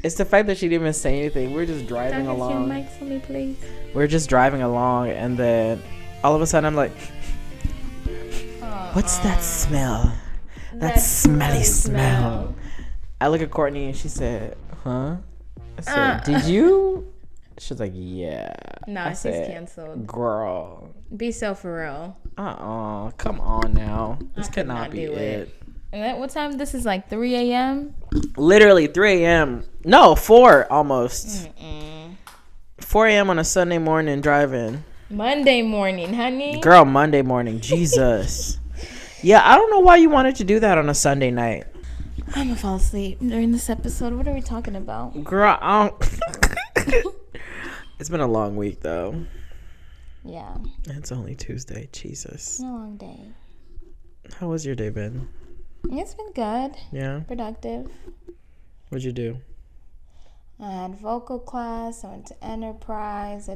It's the fact that she didn't even say anything. We're just driving along. Your mic for me, please. We're just driving along, and then all of a sudden I'm like, what's that smell? That smelly smell. I look at Courtney and she said, huh? I said, did you? She was like, yeah. Nah, she's canceled. Girl. Be so for real. Come on now. This cannot be it. And at what time? This is like 3 a.m.? Literally 3 a.m. No, 4 almost. 4 a.m. on a Sunday morning driving. Monday morning, honey. Girl, Monday morning. Jesus. Yeah, I don't know why you wanted to do that on a Sunday night. I'm gonna fall asleep during this episode. What are we talking about? Girl, I don't... It's been a long week, though. Yeah. It's only Tuesday. Jesus. It's been a long day. How was your day been? It's been good. Yeah? Productive. What'd you do? I had vocal class. I went to Enterprise. I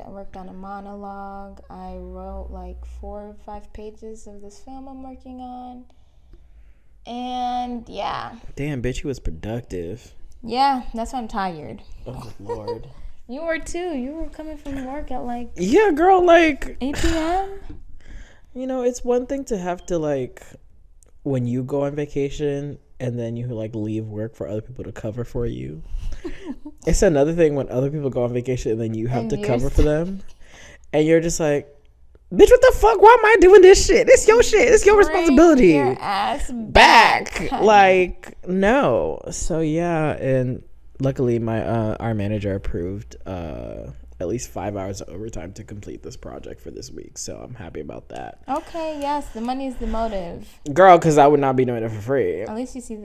worked on a monologue. I wrote like 4 or 5 pages of this film I'm working on. And yeah. Damn, bitch, you was productive. Yeah, that's why I'm tired. Oh, Lord. You were too. You were coming from work at like... Yeah, girl, like... 8 p.m.? You know, it's one thing to have to, like... When you go on vacation and then you, like, leave work for other people to cover for you. It's another thing when other people go on vacation and then you have to cover for them. And you're just like... Bitch, what the fuck? Why am I doing this shit? It's your shit. It's your responsibility. Bring your ass back. Like, no. So, yeah. And luckily, our manager approved at least 5 hours of overtime to complete this project for this week. So, I'm happy about that. Okay, yes. The money is the motive. Girl, because I would not be doing it for free. At least you see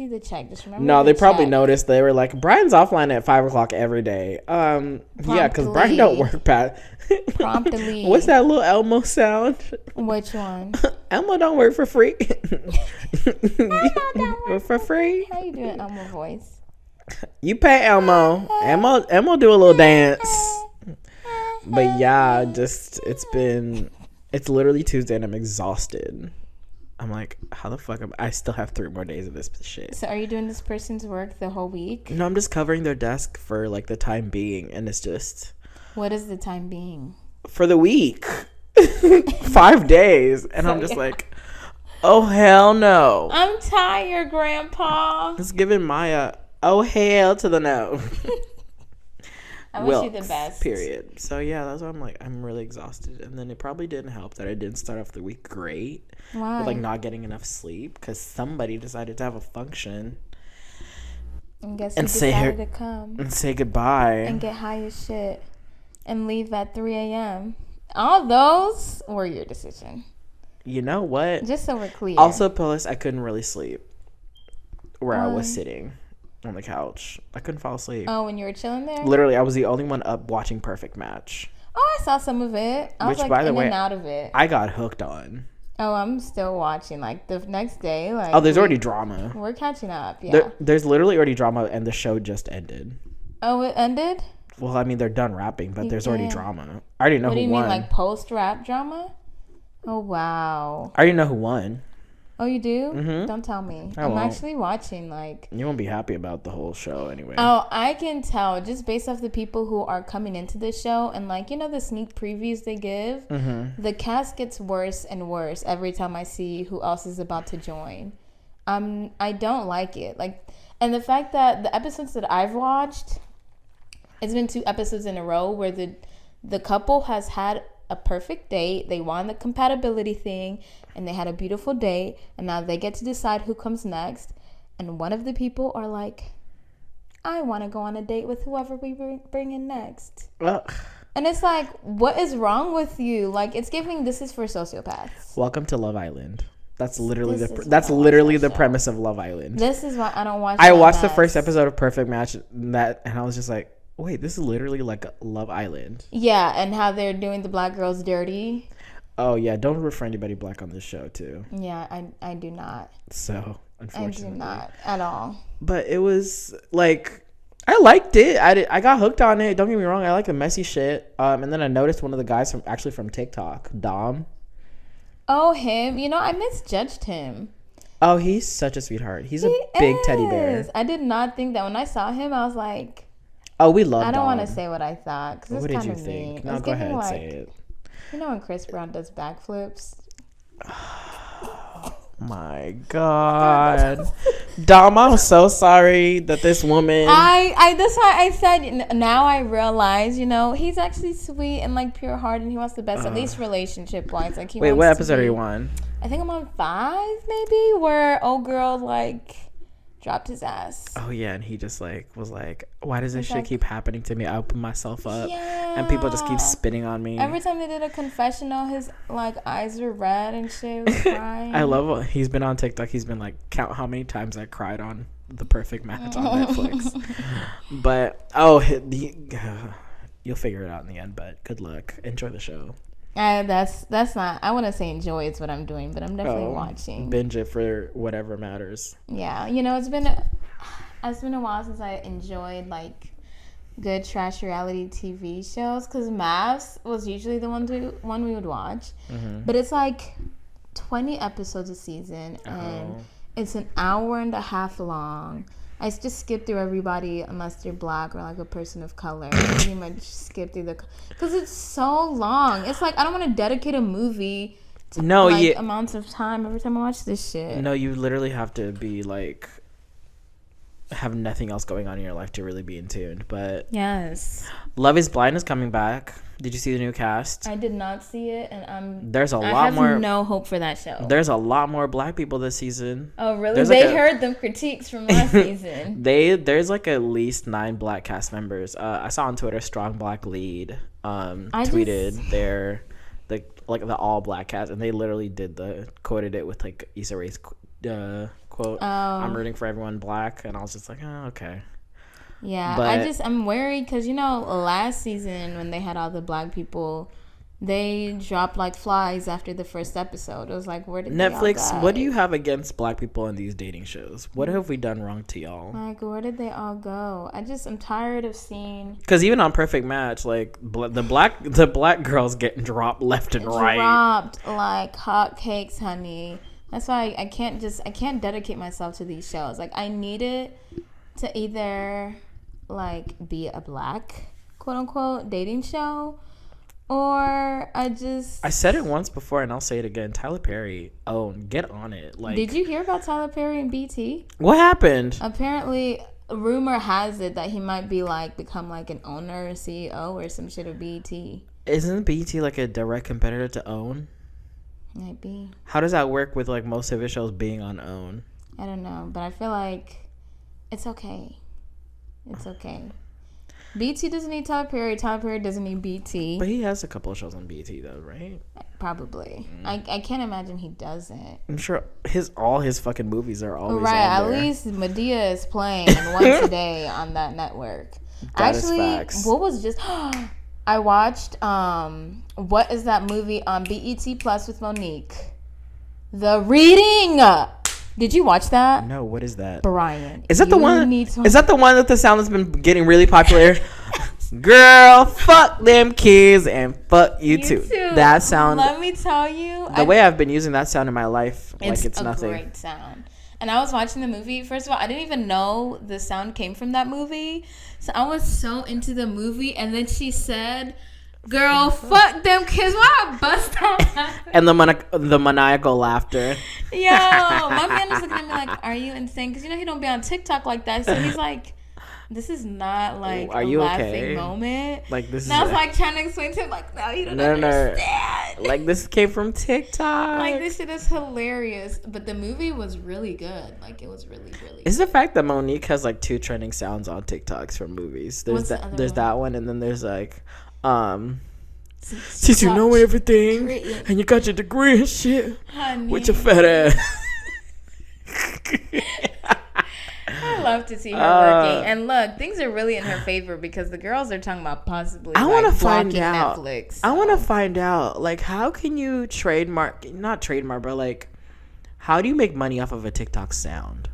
the check. Just remember. No, they probably noticed. They were like, Brian's offline at 5 o'clock every day. Yeah, because Brian don't work past. Promptly. What's that little Elmo sound? Which one? Elmo don't work for free. Elmo don't work for free. How you doing, Elmo voice? You pay Elmo. Elmo do a little dance. But yeah, just it's literally Tuesday and I'm exhausted. I'm like, how the fuck I still have 3 more days of this shit. So are you doing this person's work the whole week? No, I'm just covering their desk for like the time being, and it's just... What is the time being? For the week. 5 days. And I'm just like, oh, hell no. I'm tired, Grandpa. It's giving Maya, oh, hell to the no. I wish you the best. Period. So, yeah, that's why I'm like, I'm really exhausted. And then it probably didn't help that I didn't start off the week great. Why? With, like, not getting enough sleep. Because somebody decided to have a function. And guess who decided to come. And say goodbye. And get high as shit. And leave at 3 a.m. All those were your decision. You know what? Just so we're clear. Also, plus, I couldn't really sleep where I was sitting on the couch. I couldn't fall asleep. Oh, when you were chilling there? Literally, I was the only one up watching Perfect Match. Oh, I saw some of it. I was like in and out of it. I got hooked on. Oh, I'm still watching. Like the next day. Like, oh, there's already drama. We're catching up. Yeah. There's literally already drama, and the show just ended. Oh, it ended? Well, I mean, they're done rapping, but there's already drama. I already know who won. What do you mean, like post-rap drama? Oh, wow. I already know who won. Oh, you do? Mm-hmm. Don't tell me. I'm actually watching, like... You won't be happy about the whole show anyway. Oh, I can tell just based off the people who are coming into the show and, like, you know, the sneak previews they give? Mm-hmm. The cast gets worse and worse every time I see who else is about to join. I don't like it. Like, and the fact that the episodes that I've watched... It's been 2 episodes in a row where the couple has had a perfect date. They won the compatibility thing, and they had a beautiful date, and now they get to decide who comes next. And one of the people are like, I want to go on a date with whoever we bring in next. Ugh. And it's like, what is wrong with you? Like, it's giving, this is for sociopaths. Welcome to Love Island. That's literally the premise of Love Island. This is why I don't watch. I watched the first episode of Perfect Match, and I was just like, wait, this is literally like Love Island. Yeah, and how they're doing the black girls dirty. Oh, yeah. Don't refer anybody black on this show, too. Yeah, I do not. So, unfortunately. I do not at all. But it was, like, I liked it. I got hooked on it. Don't get me wrong. I like the messy shit. And then I noticed one of the guys from TikTok, Dom. Oh, him. You know, I misjudged him. Oh, he's such a sweetheart. He's a He big teddy bear. is. I did not think that when I saw him, I was like, Oh, we love I don't want to Dom. say what I thought because What it's did you kind of mean. think? No, go ahead, say it. You know when Chris Brown does backflips? My God. Dom, I'm so sorry that this woman. I that's why I said, now I realize, you know, he's actually sweet and like pure heart, and he wants the best, at least relationship wise. Like, he Wait, wants what to episode are be- you on? I think I'm on 5 maybe, where old girl like dropped his ass. Oh yeah, and he just like was like, why does this He's shit like, keep happening to me? I open myself up, yeah. and people just keep spitting on me. Every time they did a confessional, his like eyes were red and shit. He was crying. I love. He's been on TikTok. He's been like, count how many times I cried on The Perfect Match on Netflix. But you'll figure it out in the end. But good luck. Enjoy the show. That's not. I want to say enjoy is what I'm doing, but I'm definitely watching. Binge it for whatever matters. Yeah, you know, it's been a while since I enjoyed like good trash reality TV shows, because Maps was usually the one we would watch, but it's like 20 episodes a season, and it's an hour and a half long. I just skip through everybody unless they're black or like a person of color. I pretty much skip through because it's so long. It's like I don't want to dedicate a movie to amounts of time every time I watch this shit. No, you literally have to be like have nothing else going on in your life to really be in tune. But yes, Love is Blind is coming back. Did you see the new cast? I did not see it, and I have no hope for that show. There's a lot more black people this season. Oh really? They heard the critiques from last season. There's like at least 9 black cast members. I saw on Twitter Strong Black Lead tweeted their the all black cast, and they literally quoted it with like Issa Rae's quote. I'm rooting for everyone black, and I was just like, oh, okay. Yeah, but I'm worried because, you know, last season when they had all the black people, they dropped like flies after the first episode. It was like, where did Netflix, they all go? What do you have against black people in these dating shows? What have we done wrong to y'all? Like, where did they all go? I'm tired of seeing. Because even on Perfect Match, like the black girls getting dropped left and right. Dropped like hotcakes, honey. That's why I can't dedicate myself to these shows. Like, I need it to either like be a black quote unquote dating show, or I said it once before and I'll say it again. Tyler Perry, get on it. Like, did you hear about Tyler Perry and BT? What happened? Apparently, rumor has it that he might be like become like an owner or CEO or some shit of BT. Isn't BT like a direct competitor to OWN? Might be. How does that work with like most of his shows being on OWN? I don't know, but I feel like it's okay. It's okay. BT doesn't need Tyler Perry. Tyler Perry doesn't need BT. But he has a couple of shows on BT though, right? Probably. I can't imagine he doesn't. I'm sure all his fucking movies are always right. on there. At least Medea is playing once a day on that network. That is facts. What was just I watched what is that movie on BET Plus with Monique? The Reading. Did you watch that? No, what is that? Brian. Is that the one? Is that the one that the sound has been getting really popular? Girl, fuck them kids and fuck you too. That sound. Let me tell you. The way I've been using that sound in my life, it's nothing. It's a great sound. And I was watching the movie. First of all, I didn't even know the sound came from that movie. So I was so into the movie. And then she said, girl, fuck them kids. Why I bust out laughing? And the maniacal laughter. Yo, my man was looking at me like, are you insane? Because, you know, he don't be on TikTok like that. So he's like, this is not like are a you laughing okay? moment. Like this. And I was like trying to explain to him, like, no, you don't understand. Like, this came from TikTok. Like, this shit is hilarious. But the movie was really good. Like, it was really, really It's the fact that Monique has like 2 trending sounds on TikToks from movies. There's that one, and then there's like since you know everything and you got your degree and shit, honey, with your fat ass. I love to see her working. And look, things are really in her favor because the girls are talking about possibly I want to find out. Netflix. I want to find out, like, how can you not trademark, but like, how do you make money off of a TikTok sound?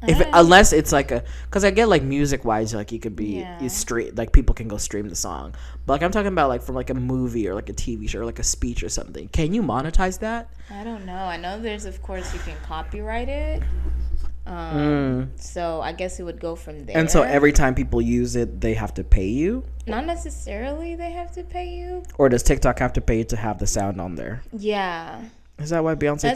Unless it's like because I get like music wise, like you could be straight, like people can go stream the song, but like I'm talking about like from like a movie or like a TV show or like a speech or something. Can you monetize that? I don't know. I know there's, of course, you can copyright it. So I guess it would go from there. And so every time people use it, they have to pay you? Not necessarily they have to pay you. Or does TikTok have to pay you to have the sound on there? Yeah. Is that why Beyonce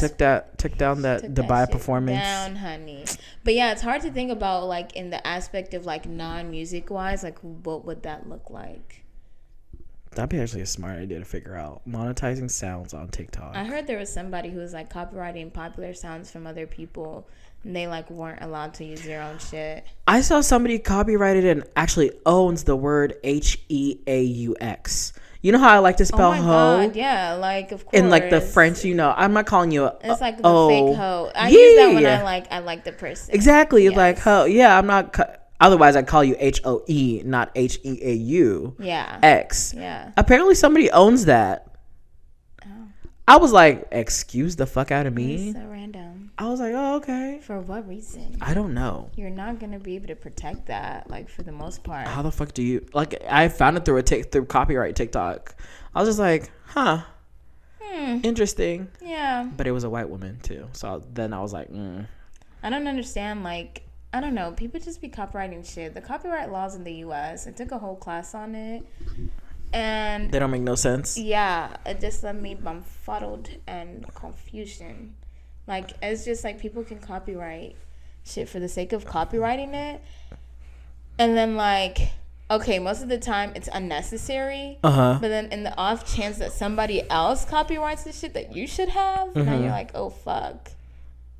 took down that Dubai performance? Down, honey. But yeah, it's hard to think about like in the aspect of like non-music wise, like what would that look like? That'd be actually a smart idea to figure out. Monetizing sounds on TikTok. I heard there was somebody who was like copyrighting popular sounds from other people, and they like weren't allowed to use their own shit. I saw somebody copyrighted and actually owns the word HEAUX. You know how I like to spell hoe? God, yeah, like of course. In like the French, you know, I'm not calling you it's like the fake hoe. I use that when I like the person. Exactly, yes. Like hoe. Yeah, I'm not. Otherwise, I'd call you HOE, not HEAU. Yeah. X. Yeah. Apparently, somebody owns that. Oh. I was like, excuse the fuck out of me. That's so random. I was like, oh, okay. For what reason? I don't know. You're not gonna be able to protect that, like for the most part. How the fuck do you like? I found it through through copyright TikTok. I was just like, huh. Interesting. Yeah. But it was a white woman too. So then I was like, I don't understand, like, I don't know. People just be copyrighting shit. The copyright laws in the U.S., I took a whole class on it. And they don't make no sense. Yeah. It just left me befuddled and confusion. Like, it's just like people can copyright shit for the sake of copyrighting it. And then, like, okay, most of the time it's unnecessary. But then in the off chance that somebody else copyrights the shit that you should have, now you're like, oh, fuck.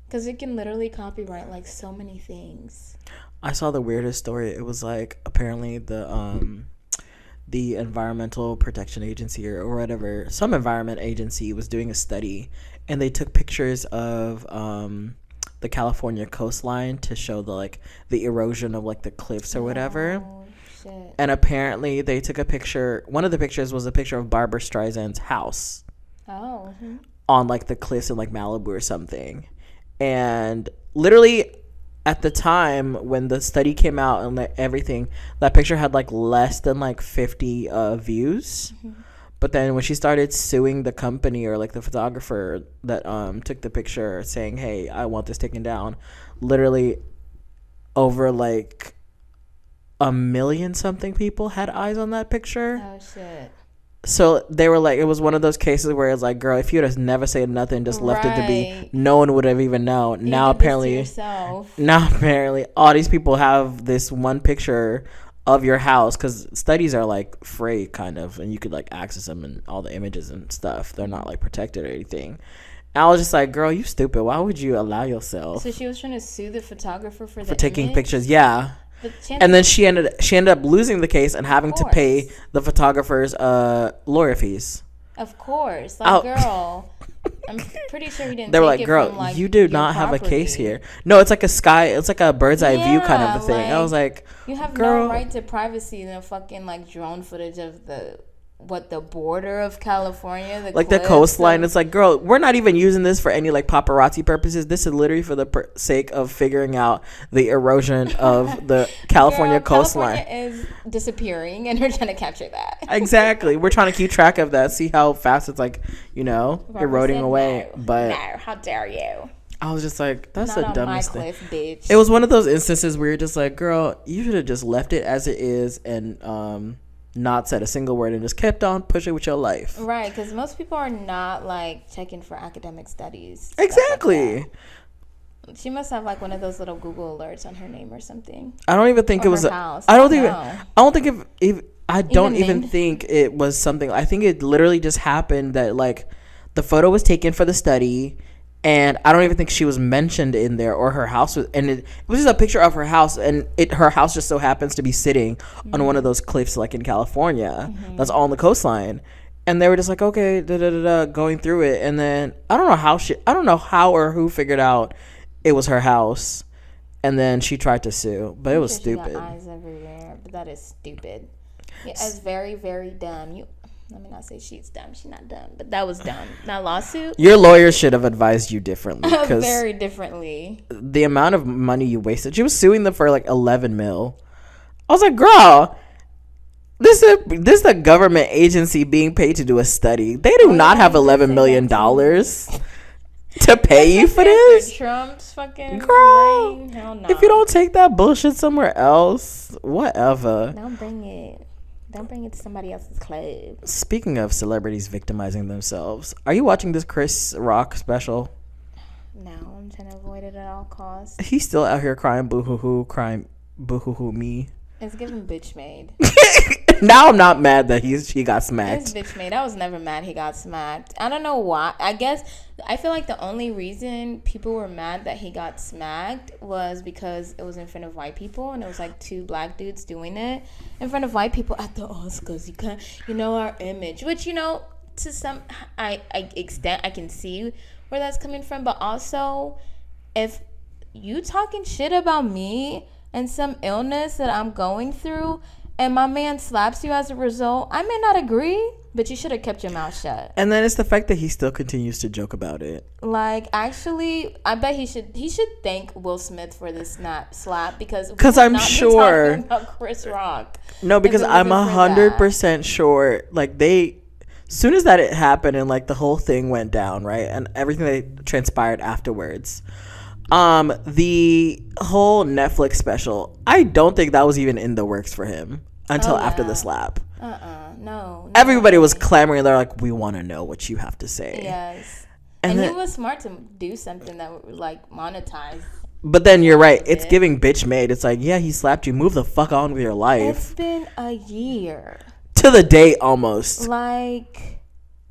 Because it can literally copyright like so many things. I saw the weirdest story. It was like apparently the Environmental Protection Agency or whatever, some environment agency was doing a study, and they took pictures of the California coastline to show the erosion of like the cliffs or whatever. Oh, shit. And apparently they took a picture. One of the pictures was a picture of Barbara Streisand's house. Oh. On like the cliffs in like Malibu or something. And literally at the time when the study came out and like everything, that picture had like less than like 50 views. But then when she started suing the company or like the photographer that took the picture, saying, hey, I want this taken down, literally over like 1 million something people had eyes on that picture. Oh shit. So they were like, it was one of those cases where it's like, girl, if you'd have never said nothing, just left it to be, no one would have even known. Now apparently all these people have this one picture of your house, because studies are like free kind of, and you could like access them and all the images and stuff. They're not like protected or anything. And I was just like, girl, you stupid. Why would you allow yourself? So she was trying to sue the photographer for taking image? Pictures. Yeah. And then she ended up losing the case and having to pay the photographer's lawyer fees. Of course, like girl, I'm pretty sure you didn't. They were take like, girl, from, like, you do not have a case here. No, it's like a bird's eye view kind of a thing. Like, I was like, you have girl, no right to privacy in a fucking like drone footage of the border of California, the coastline. It's like, girl, we're not even using this for any like paparazzi purposes. This is literally for the sake of figuring out the erosion of the California coastline. California is disappearing, and we're trying to capture that. Exactly, we're trying to keep track of that, see how fast it's like, eroding away. No, but how dare you? I was just like, that's not the dumbest thing. Bitch. It was one of those instances where you're just like, girl, you should have just left it as it is and not said a single word and just kept on pushing with your life. Right, because most people are not like checking for academic studies. Exactly. Like she must have like one of those little Google alerts on her name or something. I don't even think it was. I don't even think it was something. I think it literally just happened that like the photo was taken for the study. And I don't even think she was mentioned in there, or her house was, and it was just a picture of her house, and her house just so happens to be sitting on one of those cliffs like in California, that's all on the coastline. And they were just like, okay, going through it, and then I don't know how or who figured out it was her house, and then she tried to sue, but it was stupid. She got eyes everywhere, but that is stupid. Yeah, it's very, very dumb. let me not say she's dumb. She's not dumb, but that was dumb. That lawsuit. Your lawyer should have advised you differently. Very differently. The amount of money you wasted. She was suing them for like 11 mil. I was like, girl, this is a government agency being paid to do a study. They do not have $11 million to pay you for this. Trump's fucking girl. reign? Hell no. If you don't take that bullshit somewhere else, whatever. Don't bring it to somebody else's club. Speaking of celebrities victimizing themselves, are you watching this Chris Rock special? No, I'm trying to avoid it at all costs. He's still out here crying boo-hoo-hoo me. It's giving bitch made. Now I'm not mad that he got smacked. It's bitch made. I was never mad he got smacked. I don't know why. I feel like the only reason people were mad that he got smacked was because it was in front of white people, and it was like two black dudes doing it in front of white people at the Oscars. You can't, our image, which to some extent I can see where that's coming from, but also if you talking shit about me and some illness that I'm going through, and my man slaps you as a result, I may not agree, but you should have kept your mouth shut. And then it's the fact that he still continues to joke about it. Like, actually, I bet he should thank Will Smith for this slap because I'm sure about Chris Rock. No, because I'm 100% sure. Like soon as that it happened and like the whole thing went down, right, and everything that transpired afterwards. The whole Netflix special, I don't think that was even in the works for him until after the slap. No. Everybody was clamoring. They're like, we want to know what you have to say. Yes. And he was smart to do something that would like monetize. But then you're right. It's giving bitch made. It's like, yeah, he slapped you. Move the fuck on with your life. It's been a year. To the date almost. Like,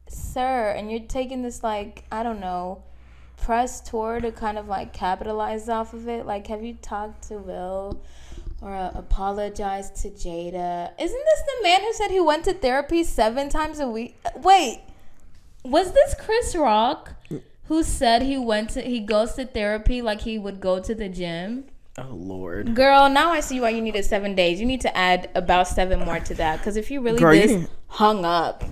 sir, and you're taking this like, I don't know, press tour to kind of like capitalize off of it. Like, have you talked to Will or apologized to Jada? Isn't this the man who said he went to therapy 7 times a week? Wait, was this Chris Rock who said he goes to therapy like he would go to the gym? Oh Lord, girl, now I see why you needed 7 days. You need to add about 7 more to that, because if you really hung up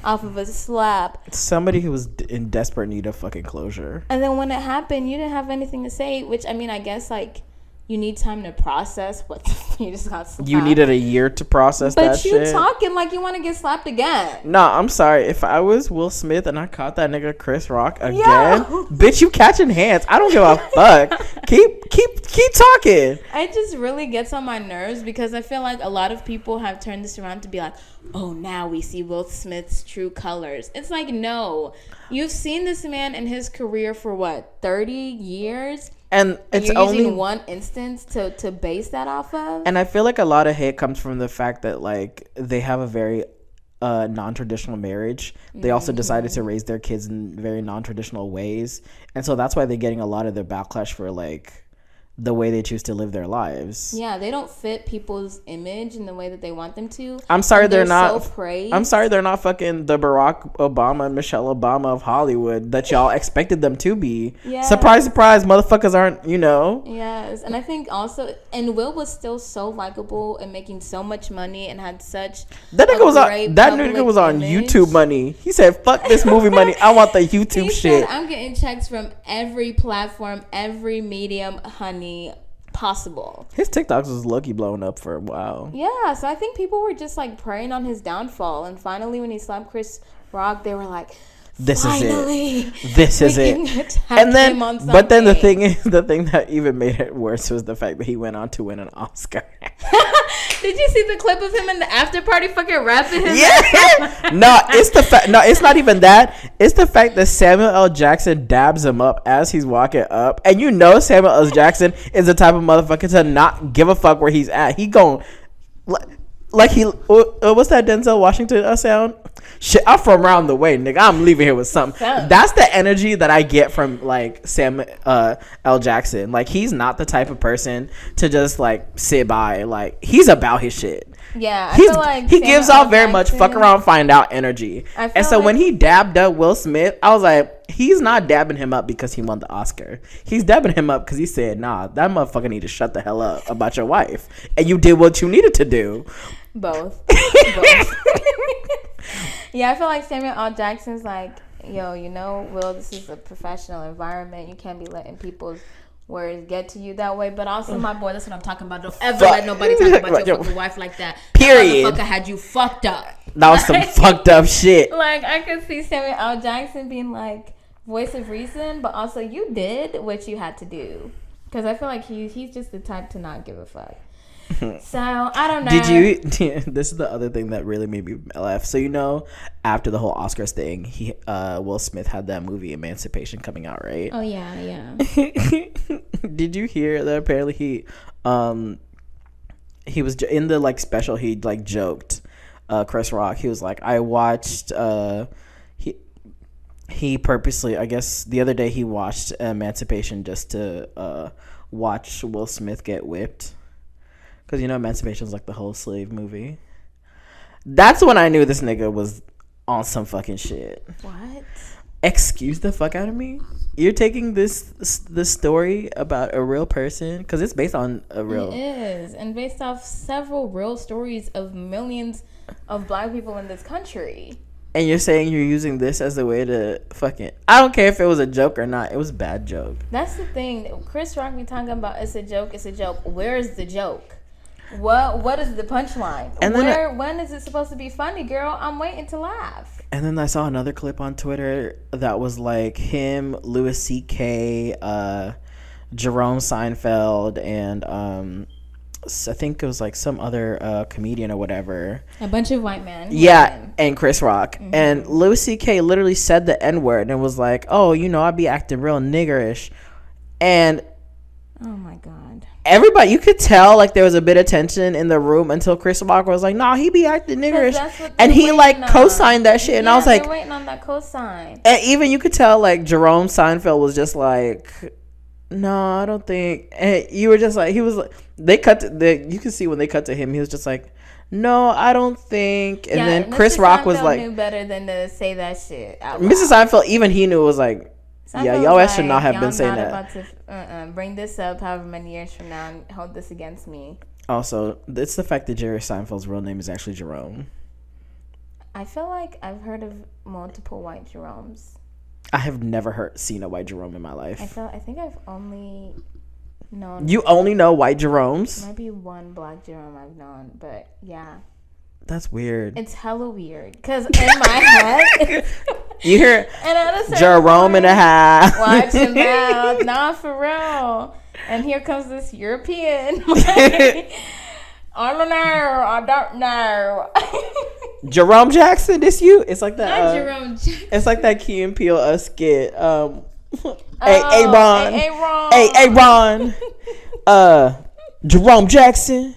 off of a slap, somebody who was in desperate need of fucking closure, and then when it happened you didn't have anything to say, which I mean, I guess like you need time to process what you just got slapped. You needed a year to process that shit. But you talking like you want to get slapped again. Nah, I'm sorry. If I was Will Smith and I caught that nigga Chris Rock again, bitch, you catching hands. I don't give a fuck. Keep talking. It just really gets on my nerves because I feel like a lot of people have turned this around to be like, oh, now we see Will Smith's true colors. It's like, no. You've seen this man in his career for what, 30 years? And it's you're only using one instance to base that off of. And I feel like a lot of hate comes from the fact that like they have a very non-traditional marriage. They also decided to raise their kids in very non-traditional ways, and so that's why they're getting a lot of their backlash for like the way they choose to live their lives. Yeah, they don't fit people's image in the way that they want them to. I'm sorry they're not. So praised. I'm sorry they're not fucking the Barack Obama and Michelle Obama of Hollywood that y'all expected them to be. Yes. Surprise, surprise, motherfuckers aren't, Yes, and I think also, and Will was still so likable and making so much money and had such that nigga was on YouTube money. He said, "Fuck this movie money. I want the YouTube shit." Said, I'm getting checks from every platform, every medium, honey, possible. His TikToks was lucky blowing up for a while. Yeah, so I think people were just like preying on his downfall, and finally when he slapped Chris Rock, they were like, this is it. And then, but then the thing that even made it worse was the fact that he went on to win an Oscar. Did you see the clip of him in the after party fucking rapping him? Yeah. No, it's not even that. It's the fact that Samuel L. Jackson dabs him up as he's walking up, and Samuel L. Jackson is the type of motherfucker to not give a fuck where he's at. He gon' like he what's that Denzel Washington sound? Shit, I'm from around the way, nigga. I'm leaving here with something. That's the energy that I get from like Sam L. Jackson. Like, he's not the type of person to just like sit by. Like, he's about his shit. Yeah, I feel like he gives off very much fuck around, find out energy. And so when he dabbed up Will Smith, I was like, he's not dabbing him up because he won the Oscar. He's dabbing him up because he said, nah, that motherfucker need to shut the hell up about your wife. And you did what you needed to do. Both. Yeah, I feel like Samuel L. Jackson's like, yo, Will, this is a professional environment. You can't be letting people's words get to you that way. But also, my boy, that's what I'm talking about. Don't ever let nobody talk about your fucking wife like that. Period. That motherfucker had you fucked up. That was some fucked up shit. Like, I could see Samuel L. Jackson being like, voice of reason, but also you did what you had to do. Because I feel like he's just the type to not give a fuck. So, I don't know. This is the other thing that really made me laugh. So, after the whole Oscars thing, Will Smith had that movie Emancipation coming out, right? Oh, yeah. Did you hear that apparently he was in the, like, special, he, like, joked, Chris Rock, he was like, I watched, he purposely, I guess, the other day he watched Emancipation just to watch Will Smith get whipped. Because, Emancipation is like the whole slave movie. That's when I knew this nigga was on some fucking shit. What? Excuse the fuck out of me? You're taking this story about a real person? Because it's based on a real... It is. And based off several real stories of millions of black people in this country. And you're saying you're using this as a way to fucking... I don't care if it was a joke or not. It was a bad joke. That's the thing. Chris Rock be talking about it's a joke. Where is the joke? What is the punchline? And then when is it supposed to be funny, girl? I'm waiting to laugh. And then I saw another clip on Twitter that was like him, Louis C.K., Jerome Seinfeld, and I think it was like some other comedian or whatever. A bunch of white men. Yeah, and Chris Rock. Mm-hmm. And Louis C.K. literally said the N-word and was like, oh, I be acting real niggerish. And... oh my God. Everybody, you could tell like there was a bit of tension in the room until Chris Rock was like, "Nah, he be acting niggerish," and he like co-signed that shit. And I was like, they're waiting on that co-sign. And even you could tell like Jerome Seinfeld was just like, "No, I don't think." And you were just like, he was like, you could see when they cut to him, he was just like, "No, I don't think." And then Chris Rock was like, knew better than to say that shit out loud. Mrs. Seinfeld, even he knew, was like, yeah, y'all should not have been saying that. About to bring this up however many years from now and hold this against me. Also, it's the fact that Jerry Seinfeld's real name is actually Jerome. I feel like I've heard of multiple white Jeromes. I have never seen a white Jerome in my life. I think I've only known... You only know white Jeromes? Maybe one black Jerome I've known, but yeah. That's weird. It's hella weird. Because in my head... You hear Jerome and a half. Watch your mouth. Nah, for real. And here comes this European. I don't know. I don't know. Jerome Jackson, this you? It's like that. Not Jerome Jackson. It's like that Key and Peele skit. Ron. Jerome Jackson.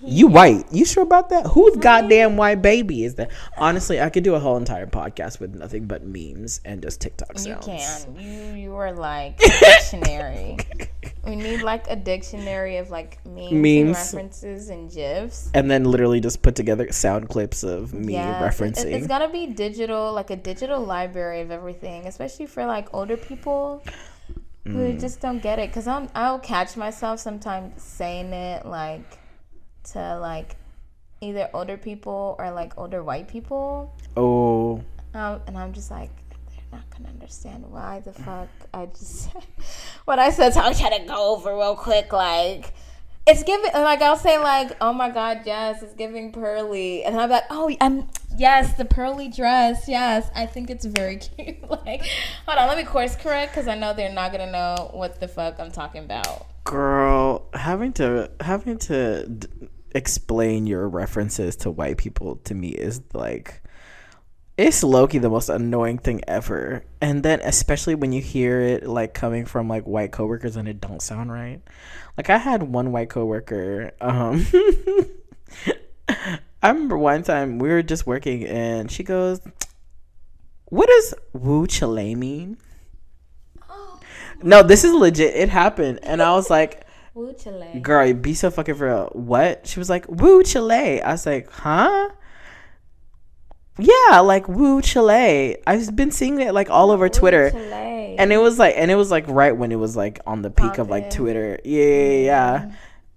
You white. You sure about that? Whose goddamn white baby is that? Honestly, I could do a whole entire podcast with nothing but memes and just TikTok sounds. You can. You are like a dictionary. We need like a dictionary of like memes and references and GIFs. And then literally just put together sound clips of me referencing. It's gotta be digital, like a digital library of everything, especially for like older people who just don't get it. Because I'll catch myself sometimes saying it like... to like either older people or like older white people. Oh. And I'm just like, they're not gonna understand why the fuck I just said what I said. So I'm trying to go over real quick. Like, it's giving, like, I'll say like, oh my God, yes, it's giving pearly. And I'm like, oh, yes, the pearly dress. Yes, I think it's very cute. Like, hold on, let me course correct because I know they're not gonna know what the fuck I'm talking about. Girl, having to explain your references to white people to me is like, it's low-key the most annoying thing ever. And then especially when you hear it like coming from like white coworkers and it don't sound right. Like I had one white coworker, I remember one time we were just working and she goes, "What does Wu Chile mean?" No, this is legit. It happened. And I was like, Woo Chile. Girl, be so fucking for real. What? She was like, Woo Chile. I was like, huh? Yeah, like Woo Chile. I've been seeing it like all over Twitter. Chile. And it was like right when it was like on the peak of like Twitter. Yeah.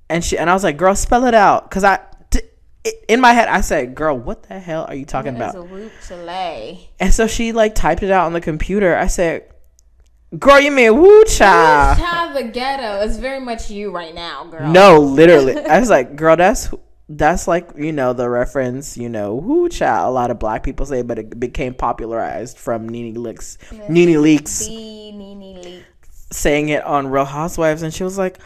And I was like, girl, spell it out. Cause in my head, I said, "Girl, what the hell are you talking about?" It's a Woot Chile. And so she like typed it out on the computer. I said, "Girl, you mean woo cha?" Woo cha the ghetto. It's very much you right now, girl. No, literally. I was like, "Girl, that's like, you know, the reference, you know, woo cha." A lot of black people say, but it became popularized from Nene Leakes saying it on Real Housewives, and she was like,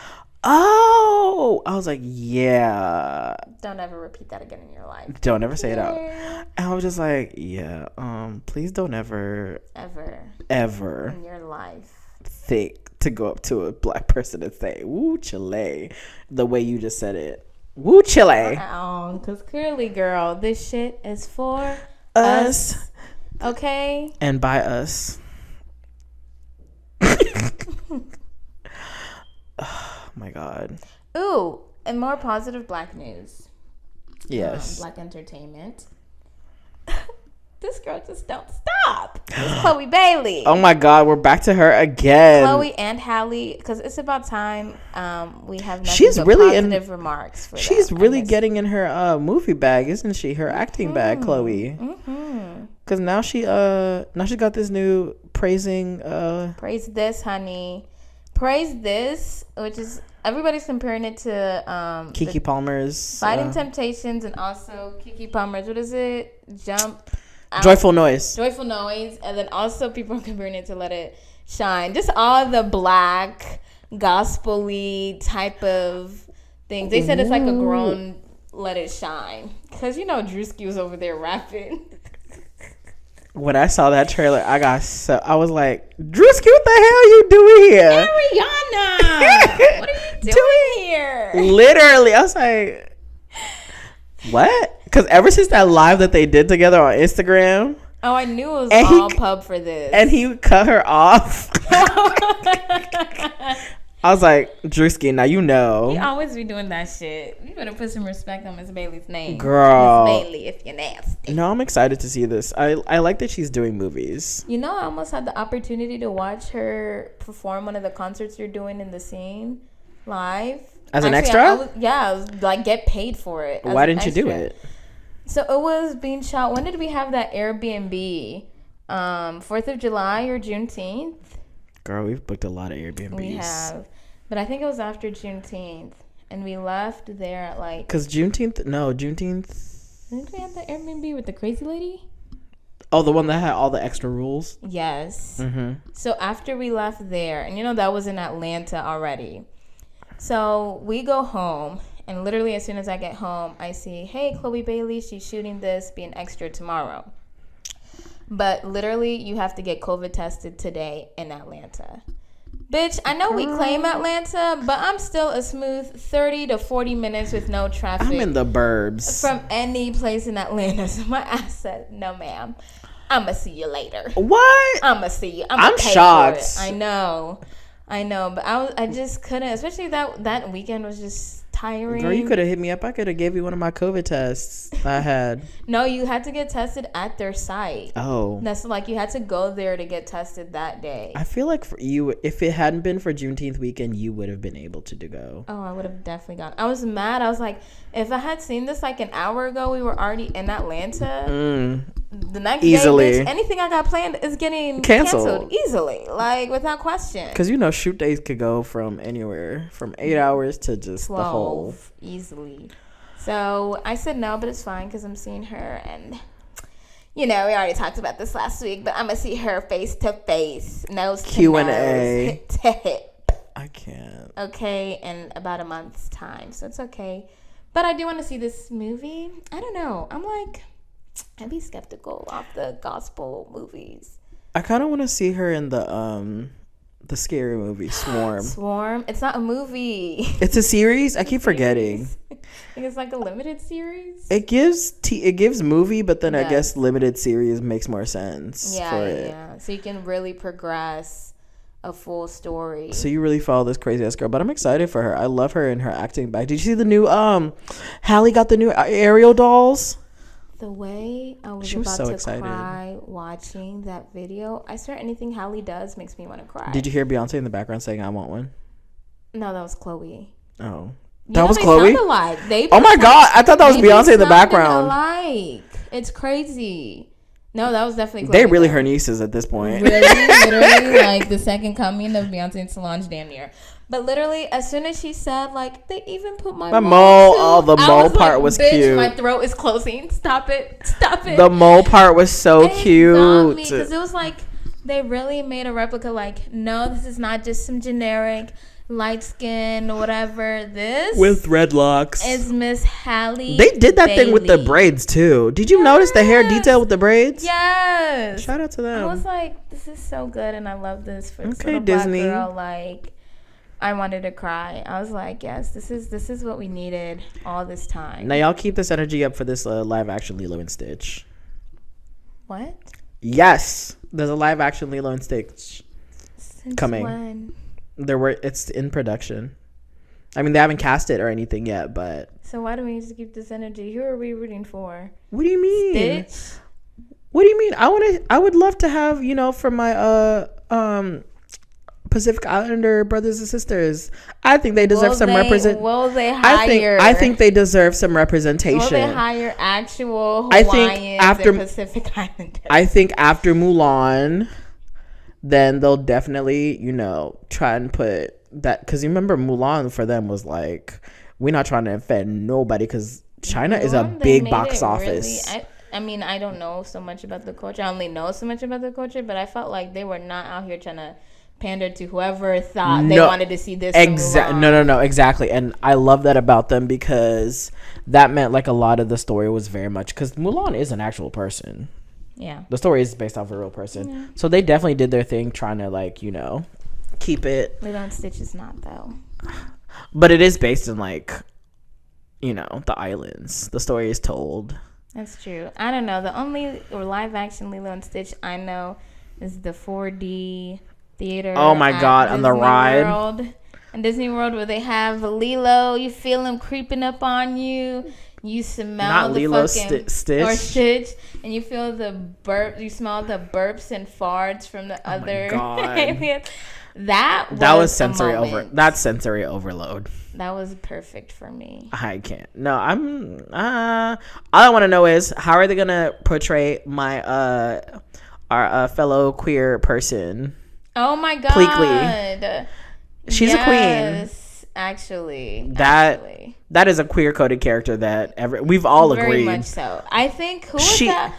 "Oh," I was like, "Yeah." Don't ever repeat that again in your life. Don't ever say it out. And I was just like, "Yeah, please don't ever in your life think to go up to a black person and say woo Chile the way you just said it. Woo Chile." Because clearly, girl, this shit is for us. Okay? And by us. Oh my God. Ooh, and more positive black news. Yes. Black entertainment. This girl just don't stop. It's Chloe Bailey. Oh my God, we're back to her again. Chloe and Halle, because it's about time we have nothing she's but really positive remarks for she's them. really getting in her movie bag, isn't she? Her acting bag, Chloe. Because now she got this new praising. Praise this, honey. Praise this, which is everybody's comparing it to Keke Palmer's Fighting Temptations, and also Keke Palmer's. What is it? Joyful Noise. Joyful Noise, and then also people are comparing it to Let It Shine. Just all the black gospel-y type of things. They said it's like a grown Let It Shine, because you know Drewski was over there rapping. When I saw that trailer, I was like, Drewski, what the hell are you doing here? Ariana, what are you doing here? Literally, I was like, what? Because ever since that live that they did together on Instagram. Oh, I knew it was all pub for this. And he cut her off. I was like, Drewski, now you know. He always be doing that shit. You better put some respect on Miss Bailey's name. Girl. Miss Bailey, if you're nasty. No, I'm excited to see this. I like that she's doing movies. You know, I almost had the opportunity to watch her perform one of the concerts you're doing in the scene live. As an extra? I was like, get paid for it. Why didn't you do it? So it was being shot. When did we have that Airbnb? 4th of July or Juneteenth? Girl, we've booked a lot of Airbnbs. We have. But I think it was after Juneteenth. And we left there at like... Because Juneteenth... Didn't we have the Airbnb with the crazy lady? Oh, the one that had all the extra rules? Yes. Mm-hmm. So after we left there, and you know that was in Atlanta already. So we go home, and literally as soon as I get home, I see, hey, Chloe Bailey, she's shooting this, be an extra tomorrow. But literally, you have to get COVID tested today in Atlanta. Bitch, I know we claim Atlanta, but I'm still a smooth 30 to 40 minutes with no traffic. I'm in the burbs. From any place in Atlanta. So my ass said, no, ma'am. I'm going to see you later. What? I'm going to see you. I'm shocked. I know. But I just couldn't. Especially that weekend was just tiring. Girl, you could have hit me up. I could have gave you one of my COVID tests I had. No, you had to get tested at their site. Oh. That's like you had to go there to get tested that day. I feel like for you, if it hadn't been for Juneteenth weekend, you would have been able to go. Oh, I would have definitely gone. I was mad. I was like, if I had seen this like an hour ago, we were already in Atlanta. The next day, bitch, anything I got planned is getting canceled easily, like without question. Because you know, shoot days could go from anywhere from 8 hours to just 12 the whole easily. So I said no, but it's fine because I'm seeing her, and you know we already talked about this last week, but I'm gonna see her face to face, nose to Q&A. nose, hip to hip. I can't. Okay, in about a month's time, so it's okay. But I do want to see this movie. I don't know. I'm like, I'd be skeptical of the gospel movies. I kind of want to see her in the scary movie Swarm. Swarm? It's not a movie. It's a series. I keep forgetting. I think it's like a limited series. It gives movie, but then I guess limited series makes more sense. Yeah. So you can really progress a full story. So you really follow this crazy ass girl, but I'm excited for her. I love her and her acting back. Did you see the new Halle got the new Ariel dolls? The way I was about to cry watching that video, I swear anything Halle does makes me want to cry. Did you hear Beyonce in the background saying, I want one? No, that was Chloe. Oh. That was they Chloe? sound alike. Oh my God. I thought that was Beyonce in the background. Alike. It's crazy. No, that was definitely Chloe. They really her nieces at this point. Really? Literally, like, the second coming of Beyonce and Solange, damn near. But literally, as soon as she said, like, they even put my mole. Oh, the mole part was cute. My throat is closing. Stop it. Stop it. The mole part was so cute. Because it was like, they really made a replica, like, no, this is not just some generic light skin, whatever. This with red locks is Miss Halle. They did that thing with the braids too. Did you notice the hair detail with the braids? Yes. Shout out to them. I was like, this is so good, and I love this for this okay, little Disney. Black girl. Like, I wanted to cry. I was like, yes, this is what we needed all this time. Now y'all keep this energy up for this live action Lilo and Stitch. What? Yes, there's a live action Lilo and Stitch coming. When? It's in production. I mean, they haven't cast it or anything yet, but. So why do we need to keep this energy? Who are we rooting for? What do you mean? Stitch? What do you mean? I would love to have, from my Pacific Islander brothers and sisters. I think they deserve some representation. Will they hire? I think they deserve some representation. Will they hire actual Hawaiians and Pacific Islanders? I think after Mulan, then they'll definitely, try and put that, because you remember Mulan for them was like, we're not trying to offend nobody because China is a big box office. Really, I mean, I don't know so much about the culture. I only know so much about the culture, but I felt like they were not out here trying to pander to whoever thought they wanted to see this. No, exactly. And I love that about them, because that meant like a lot of the story was very much, because Mulan is an actual person. Yeah. The story is based off a real person. Yeah. So they definitely did their thing trying to keep it. Lilo and Stitch is not, though. But it is based in the islands. The story is told. That's true. I don't know. The only live action Lilo and Stitch I know is the 4D theater. Oh my God, on the ride. World. In Disney World, where they have Lilo, you feel him creeping up on you. You smell not the Lilo, fucking Stitch. Or Stitch, and you feel the burp. You smell the burps and farts from the other aliens. That was sensory over. That's sensory overload. That was perfect for me. I can't. No, I'm. All I want to know is, how are they gonna portray my our fellow queer person? Oh my God, Pleakley. She's a queen. Yes, actually. That is a queer coded character that we've all agreed. Very much so. I think who's that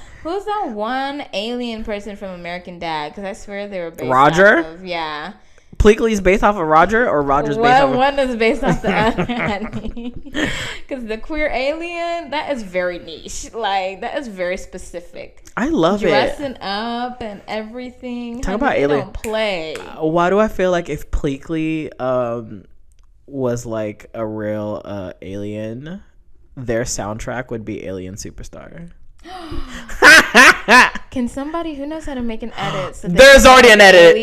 one alien person from American Dad? Because I swear they were based Roger. Off of, yeah. Pleakley's based off of Roger, or Roger's based off of... One is based off the other. Because the queer alien, that is very niche. Like, that is very specific. I love Dressing up and everything. Talk about alien. Don't play. Why do I feel like if Pleakley was like a real alien, their soundtrack would be Alien Superstar? Can somebody who knows how to make an edit? So There's already an edit.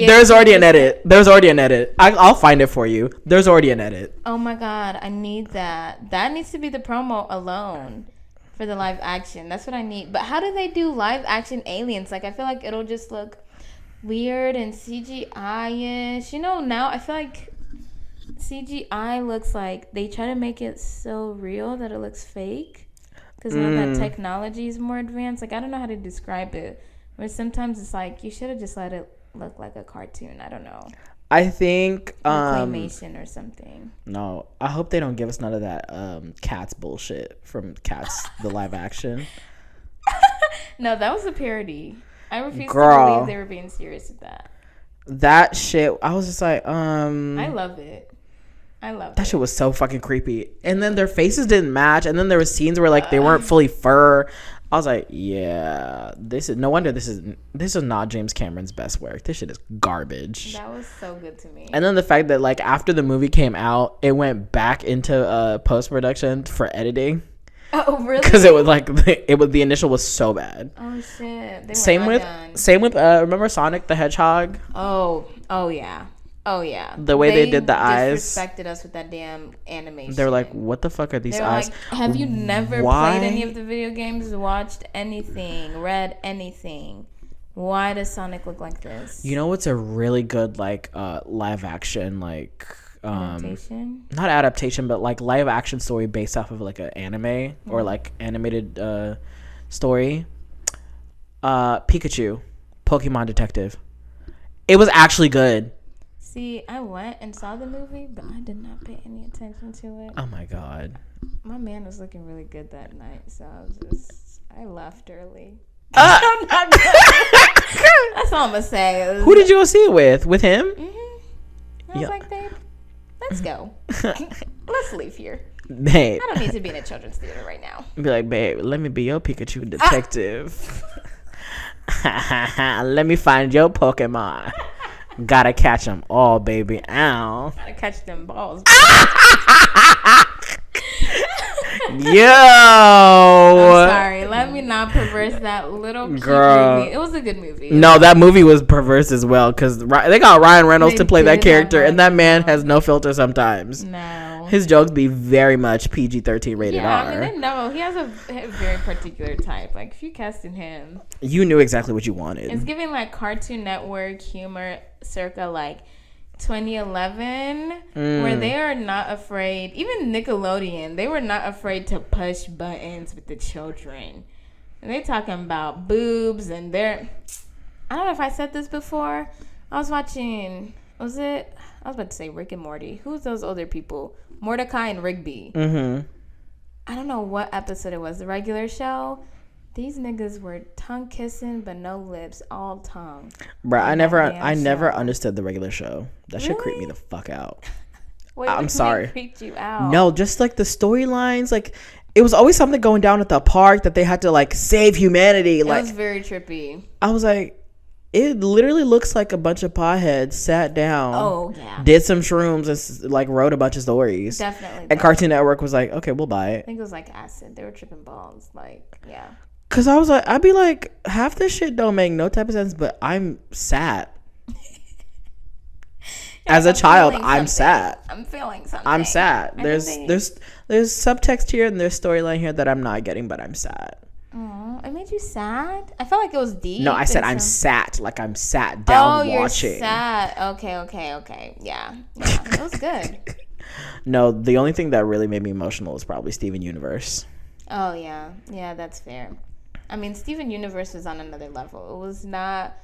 I'll find it for you. There's already an edit. Oh my God, I need that. That needs to be the promo alone for the live action. That's what I need. But how do they do live action aliens? Like, I feel like it'll just look weird and CGI-ish. Now I feel like CGI looks like they try to make it so real that it looks fake. Because now that technology is more advanced, like, I don't know how to describe it. Where sometimes it's like, you should have just let it look like a cartoon. I don't know. I think claymation or something. No, I hope they don't give us none of that Cats bullshit from Cats the live action. No, that was a parody. I refuse to believe they were being serious with that. That shit, I was just like, I love it. That shit was so fucking creepy. And then their faces didn't match. And then there were scenes where like they weren't fully fur. I was like, yeah, no wonder this is not James Cameron's best work. This shit is garbage. That was so good to me. And then the fact that like after the movie came out, it went back into post-production for editing. Oh really? Because it was like the initial was so bad. Oh shit. Same with remember Sonic the Hedgehog? Oh yeah. Oh yeah. The way they did the eyes. Disrespected us with that damn animation. They're like, what the fuck are these eyes? Like, have you never played any of the video games, watched anything, read anything? Why does Sonic look like this? You know what's a really good like live action like Adaptation? Not adaptation, but like live action story based off of like an anime or like animated story. Pikachu, Pokemon Detective. It was actually good. See, I went and saw the movie, but I did not pay any attention to it. Oh my god. My man was looking really good that night, so I left early. That's all I'm gonna say. Who did you go see it with? With him? Mm-hmm. I was like, babe, let's go. Let's leave here. Babe, I don't need to be in a children's theater right now. Be like, babe, let me be your Pikachu detective. Let me find your Pokemon. Gotta catch them all, baby. Ow. Gotta catch them balls. Yo. I'm sorry. Let me not perverse that little cute movie. It was a good movie. No, that movie was perverse as well because they got Ryan Reynolds to play that character, and that man has no filter sometimes. No. His jokes be very much PG-13 rated R. I mean, they know. He has a very particular type. Like, if you casted him, you knew exactly what you wanted. It's giving like Cartoon Network humor circa like 2011 where they are not afraid. Even Nickelodeon, they were not afraid to push buttons with the children. And they talking about boobs and I don't know if I said this before. I was about to say Rick and Morty. Who's those older people? Mordecai and Rigby. Mm-hmm. I don't know what episode it was. The regular show. These niggas were tongue kissing but no lips, all tongue. Bruh, I never understood the regular show. That shit creeped me the fuck out. Wait, I'm sorry. Creeped you out? No, just like the storylines, like it was always something going down at the park that they had to like save humanity. It like was very trippy. I was like, it literally looks like a bunch of potheads sat down. Oh yeah. Did some shrooms and like wrote a bunch of stories. Definitely. And Cartoon Network was like, okay, we'll buy it. I think it was like acid. They were tripping balls. Like, yeah. Cause I was like, I'd be like, half this shit don't make no type of sense, but I'm sad. As a child, I'm sad. I'm feeling something. I'm sad. There's subtext here and there's storyline here that I'm not getting, but I'm sad. Oh, it made you sad? I felt like it was deep. No, I said I'm sat, like I'm sat down watching. Oh, you're sad. Okay. Yeah, it was good. No, the only thing that really made me emotional is probably Steven Universe. Oh yeah, that's fair. I mean, Steven Universe was on another level. It was not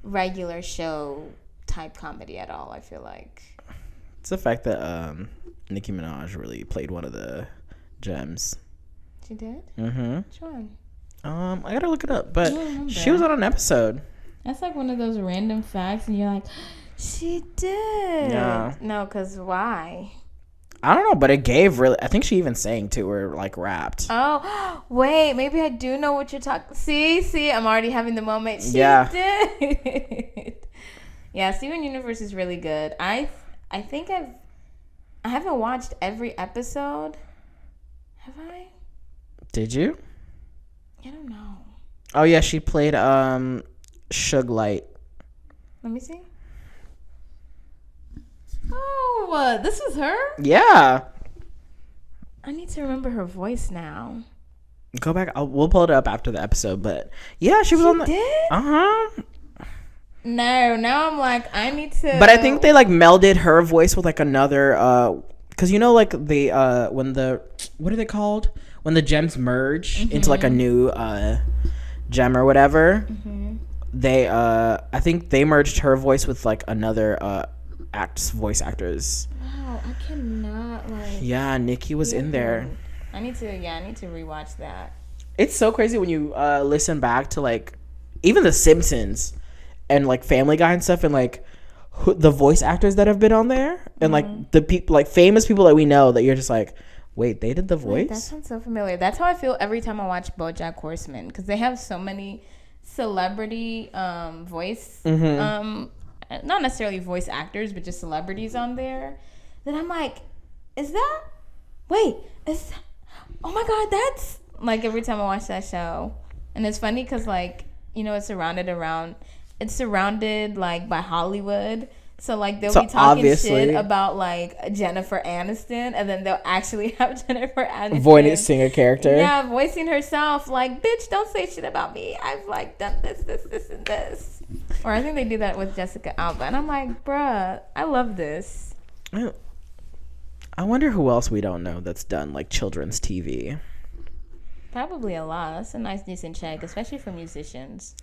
regular show type comedy at all, I feel like. It's the fact that Nicki Minaj really played one of the gems. She did? Mm-hmm. Which one? I gotta look it up, but she was on an episode. That's like one of those random facts, and you're like, she did. Yeah. No, because why? I don't know, but it gave really. I think she even sang to her, like rapped. Oh, wait, maybe I do know what you're talking. See, I'm already having the moment. She did. Yeah, Steven Universe is really good. I think I haven't watched every episode. Have I? Did you? I don't know. Oh yeah, she played Suge Light. Let me see. Oh, this was her? Yeah. I need to remember her voice now. Go back. We'll pull it up after the episode, but yeah, she was on the. Did? Uh-huh. No, now I'm like, I need to. But I think they like melded her voice with like another, because you know, like the when the what are they called when the gems merge into like a new gem or whatever. Mm-hmm. They I think they merged her voice with like another voice actors. Wow, I cannot like. Yeah, Nikki was in there. I need to rewatch that. It's so crazy when you listen back to like even The Simpsons and like Family Guy and stuff, and like the voice actors that have been on there, and like the people, like famous people that we know, that you're just like, wait, they did the voice? Wait, that sounds so familiar. That's how I feel every time I watch BoJack Horseman, because they have so many celebrity voice, not necessarily voice actors, but just celebrities on there. Then I'm like, oh my God, that's like every time I watch that show. And it's funny because like, you know, it's surrounded like by Hollywood. So like they'll be talking shit about like Jennifer Aniston, and then they'll actually have Jennifer Aniston voicing a character. Yeah, voicing herself. Like, bitch, don't say shit about me. I've like done this, and this. Or I think they do that with Jessica Alba, and I'm like, bruh, I love this. I wonder who else we don't know that's done like children's TV. Probably a lot. That's a nice, decent check, especially for musicians.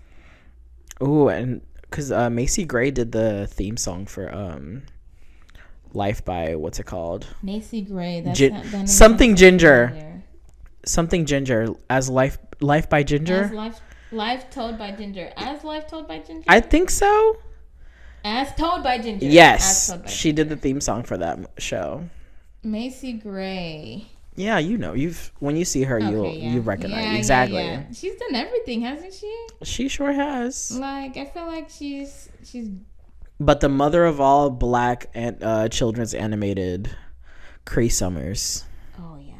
Ooh, and because Macy Gray did the theme song for Life by, what's it called? Macy Gray. That's something Ginger. Familiar. Something Ginger as Life by Ginger. As Life Told by Ginger. As Life Told by Ginger? I think so. As Told by Ginger. Yes. She did the theme song for that show. Macy Gray. Yeah, you know, when you see her, you recognize exactly. Yeah. She's done everything, hasn't she? She sure has. Like, I feel like she's. But the mother of all Black and children's animated, Cree Summers. Oh yeah.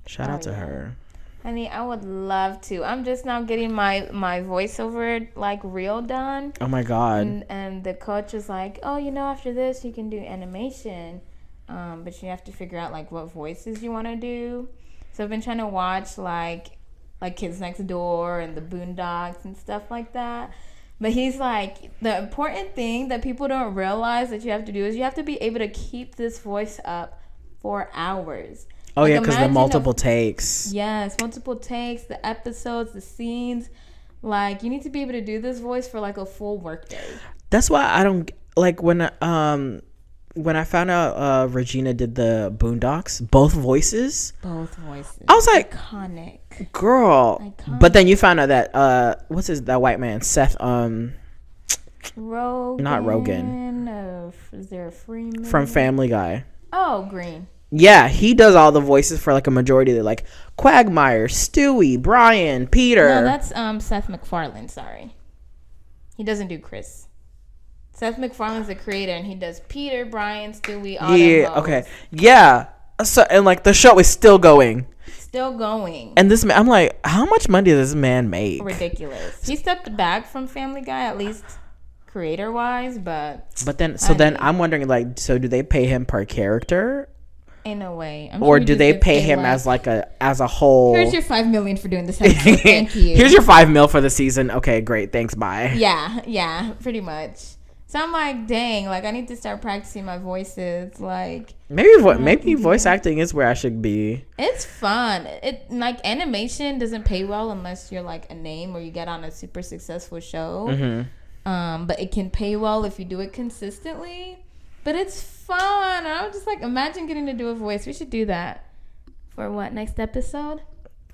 Shout out to her. Honey, I would love to. I'm just now getting my voiceover like reel done. Oh my God. And the coach was like, oh, after this you can do animation. But you have to figure out like what voices you want to do. So I've been trying to watch like Kids Next Door and the Boondocks and stuff like that. But he's like, the important thing that people don't realize that you have to do is you have to be able to keep this voice up for hours. Oh, like, yeah, because the multiple takes. Yes, multiple takes, the episodes, the scenes. Like, you need to be able to do this voice for like a full workday. That's why I don't like when I found out Regina did the Boondocks, both voices. I was like, iconic, girl. Iconic. But then you found out that what's that white man, Seth Rogen, not Rogen. Is there a Freeman from Family Guy? Oh, Green. Yeah, he does all the voices for like a majority of it, like Quagmire, Stewie, Brian, Peter. No, that's Seth MacFarlane. Sorry, he doesn't do Chris. Seth MacFarlane's the creator, and he does Peter, Brian, Stewie, all yeah, okay. Yeah. So, and like the show is still going. And this man, I'm like, how much money does this man make? Ridiculous. He stepped back from Family Guy, at least creator-wise, but then I'm wondering, like, so do they pay him per character? In a way. Or do they pay him as a whole? Here's your $5 million for doing this episode. Thank you. Here's your $5 million for the season. Okay, great. Thanks. Bye. Yeah, pretty much. So I'm like, dang, like I need to start practicing my voices. Like maybe voice acting is where I should be. It's fun. It like animation doesn't pay well unless you're like a name or you get on a super successful show. Mm-hmm. But it can pay well if you do it consistently. But it's fun. And I was just like, imagine getting to do a voice. We should do that for what, next episode?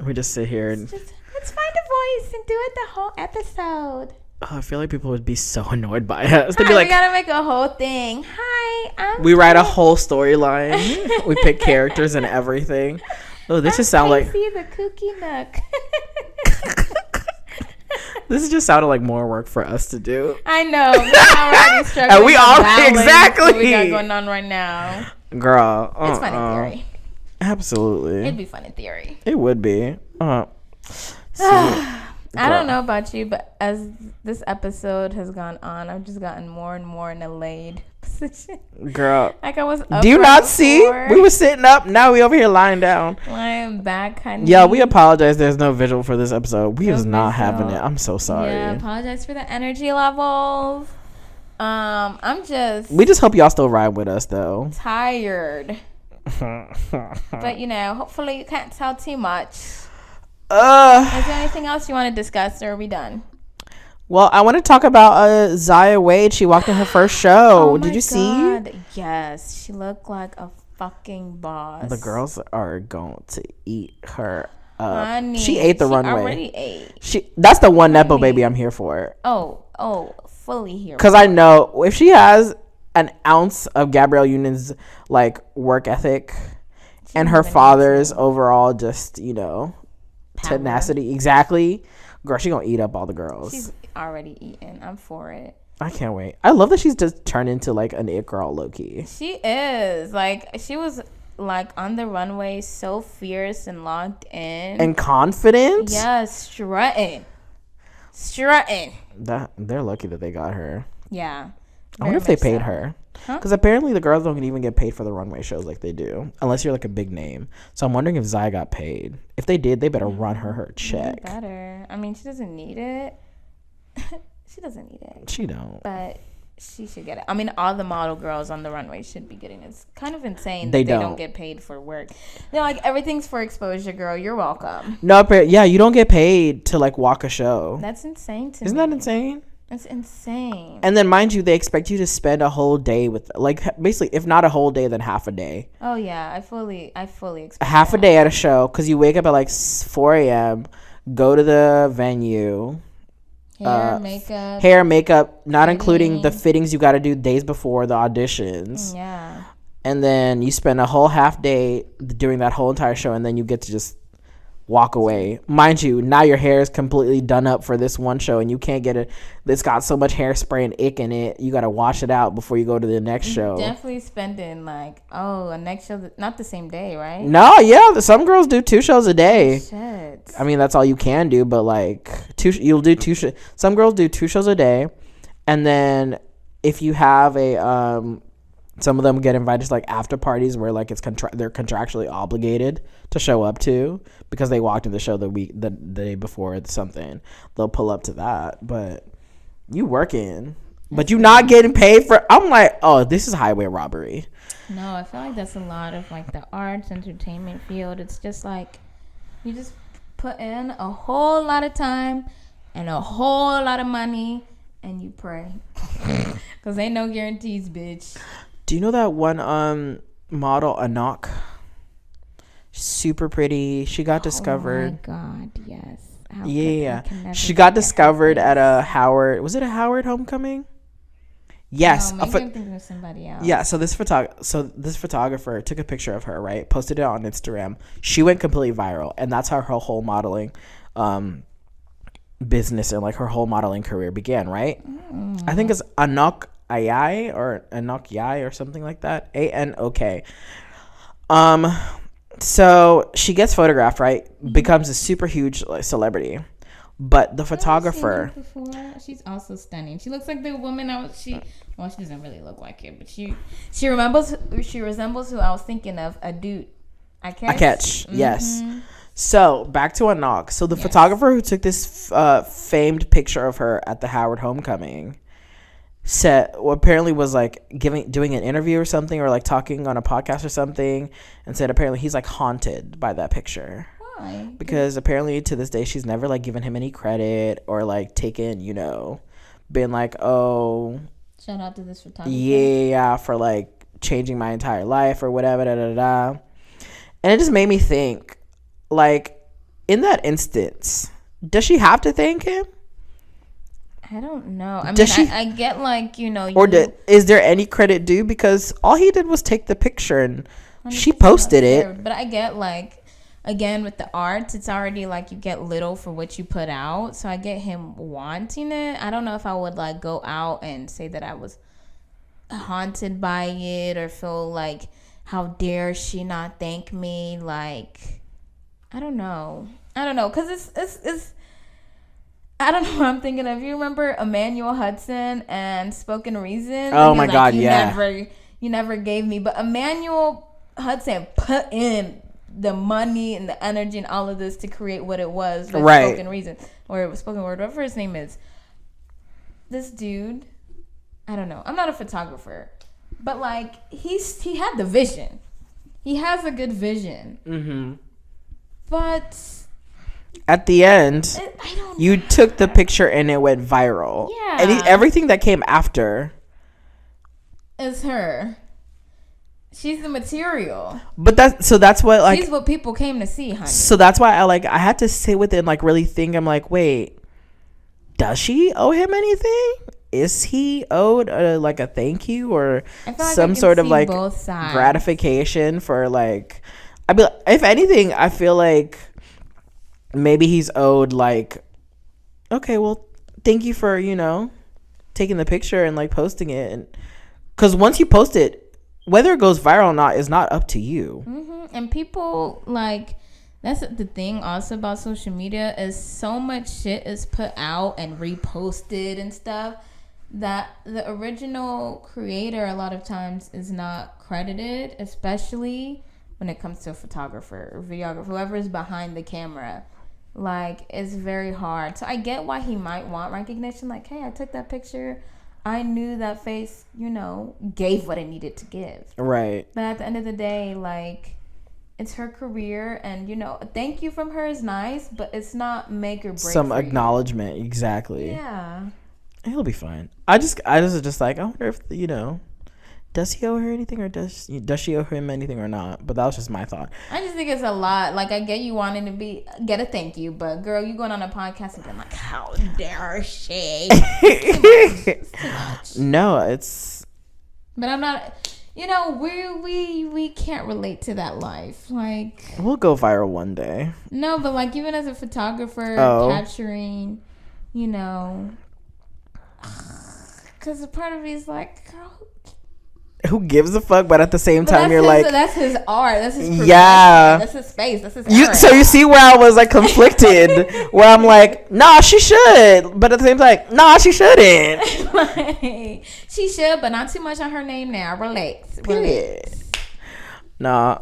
We just sit here and let's find a voice and do it the whole episode. Oh, I feel like people would be so annoyed by us. They'd be like, we gotta make a whole thing. Hi, we write a whole storyline. We pick characters and everything. Oh, this just sounds like the cookie nook. This just sounded like more work for us to do. I know. We're already struggling. And we already exactly what we got going on right now. Girl, it's fun in theory. Absolutely, it'd be fun in theory. It would be. I don't know about you, but as this episode has gone on, I've just gotten more and more in a laid position. Girl. Like I was up. Do you not see? We were sitting up. Now we over here lying down. Lying back, honey. Yeah, we apologize. There's no visual for this episode. We was not having it. I'm so sorry. Yeah, apologize for the energy levels. We just hope y'all still ride with us, though. Tired. But, hopefully you can't tell too much. Is there anything else you want to discuss, or are we done? Well, I want to talk about Zaya Wade. She walked in her first show. Did you see? Yes, she looked like a fucking boss. The girls are going to eat her up. Honey, she ate the runway. Already ate. That's the one Nepo baby I'm here for. Oh, fully here. Because I know if she has an ounce of Gabrielle Union's like work ethic and her father's overall just tenacity, exactly, girl, she gonna eat up all the girls. She's already eaten. I'm for it. I can't wait. I love that she's just turned into like an it girl, low-key. She is. Like, she was like on the runway so fierce and locked in and confident. Yeah, strutting. They're lucky that they got her. Yeah, I wonder if they paid her. Because apparently the girls don't even get paid for the runway shows like they do, unless you're like a big name. So I'm wondering if Zaya got paid. If they did, they better run her check. Better. I mean, she doesn't need it. She doesn't need it. She don't. But She should get it. I mean, all the model girls on the runway should be getting it. It's kind of insane They that they don't. don't get paid for work. They're like, everything's for exposure, girl. You're welcome. No, but yeah, you don't get paid to like walk a show. That's insane to me. Isn't that insane? That's insane. And then, mind you, they expect you to spend a whole day with, like, basically, if not a whole day, then half a day. Oh yeah, I fully expect Half that. a day at a show, because you wake up at like 4 a.m., go to the venue. Hair, makeup, not fitting. including the fittings you got to do days before the auditions. Yeah. And then you spend a whole half day doing that whole entire show, and then you get to just walk away. Mind you, now your hair is completely done up for this one show, and you can't get it. It's got so much hairspray and ick in it. You got to wash it out before you go to the next show. Definitely spending like, a next show, not the same day, right? No, yeah, some girls do 2 shows a day. Shit. I mean, that's all you can do, but like you'll do 2 some girls do 2 shows a day, and then if you have a some of them get invited to like after parties where like it's they're contractually obligated to show up to because they walked in the show the day before or something. They'll pull up to that, but you working, but you not getting paid for. I'm like, oh, this is highway robbery. No, I feel like that's a lot of like the arts entertainment field. It's just like you just put in a whole lot of time and a whole lot of money and you pray because ain't no guarantees, bitch. Do you know that one model, Anak? Super pretty. She got discovered. Oh my God, yes. Yeah. She got discovered at a Howard. Was it a Howard homecoming? Yes. No, maybe I'm thinking of somebody else. Yeah. So this photographer took a picture of her, right? Posted it on Instagram. She went completely viral, and that's how her whole modeling business and like her whole modeling career began, right? I think it's Anak Ayai or Anok Yai or something like that. Anok. So she gets photographed, right? Becomes a super huge celebrity. But the photographer, she's also stunning. She looks like the woman she doesn't really look like it, but she resembles who I was thinking of, a dude. I catch. Yes. So back to Anak. So the photographer who took this famed picture of her at the Howard homecoming apparently was like doing an interview or something, or like talking on a podcast or something, and said apparently he's like haunted by that picture. Why? Because apparently to this day she's never like given him any credit or like taken, been like, oh, shout out to this photographer. Yeah, for like changing my entire life or whatever, And it just made me think, like, in that instance, does she have to thank him? I don't know. I mean, I get like, is there any credit due? Because all he did was take the picture and she posted it. But I get like, again, with the arts, it's already like you get little for what you put out. So I get him wanting it. I don't know if I would like go out and say that I was haunted by it or feel like, how dare she not thank me? Like, I don't know. Because it's I don't know what I'm thinking of. You remember Emmanuel Hudson and Spoken Reason? Oh my God, yeah. You never gave me. But Emmanuel Hudson put in the money and the energy and all of this to create what it was. Right. Spoken Reason. Or Spoken Word, whatever his name is. This dude, I don't know. I'm not a photographer. But like, he had the vision. He has a good vision. Mm-hmm. But at the end, you took the picture and it went viral. Yeah. And everything that came after is her. She's the material. But that's what like. She's what people came to see, honey. So that's why I had to sit with it and like really think. I'm like, wait, does she owe him anything? Is he owed like a thank you or some sort of like gratification for like? If anything, I feel like maybe he's owed like, okay, well, thank you for taking the picture and like posting it, and because once you post it, whether it goes viral or not is not up to you. Mm-hmm. And people like, that's the thing also about social media, is so much shit is put out and reposted and stuff that the original creator a lot of times is not credited, especially when it comes to a photographer or videographer, whoever is behind the camera. Like, it's very hard. So I get why he might want recognition. Like, hey, I took that picture I knew that face, gave what it needed to give. Right. But at the end of the day, like, it's her career, and thank you from her is nice, but it's not make or break. Some acknowledgement, exactly. Yeah. He'll be fine. I was just like, I wonder if does he owe her anything, or does she owe him anything or not? But that was just my thought. I just think it's a lot. Like, I get you wanting to get a thank you, but girl, you going on a podcast and being like, how dare she? It's too much. No, it's. But I'm not. We can't relate to that life. Like, we'll go viral one day. No, but like, even as a photographer, capturing, because a part of me is like, girl, who gives a fuck? But at the same time, you're like, that's his art. That's his profession. Yeah. That's his space. That's his art. So you see where I was like conflicted, where I'm like, nah, she should, but at the same time, nah, she shouldn't. Like, she should, but not too much on her name now. Relax. Nah.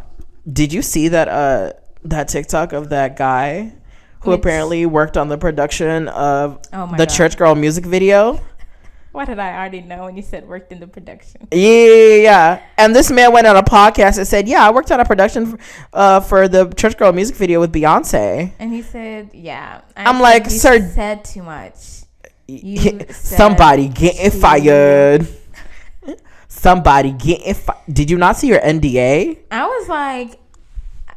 Did you see that TikTok of that guy who apparently worked on the production of the Church Girl music video? Why did I already know when you said worked in the production? Yeah. And this man went on a podcast and said, yeah, I worked on a production for the Church Girl music video with Beyonce. And he said, yeah. I'm like, sir. You said too much. Somebody getting fired. Somebody getting fired. Did you not see your NDA? I was like,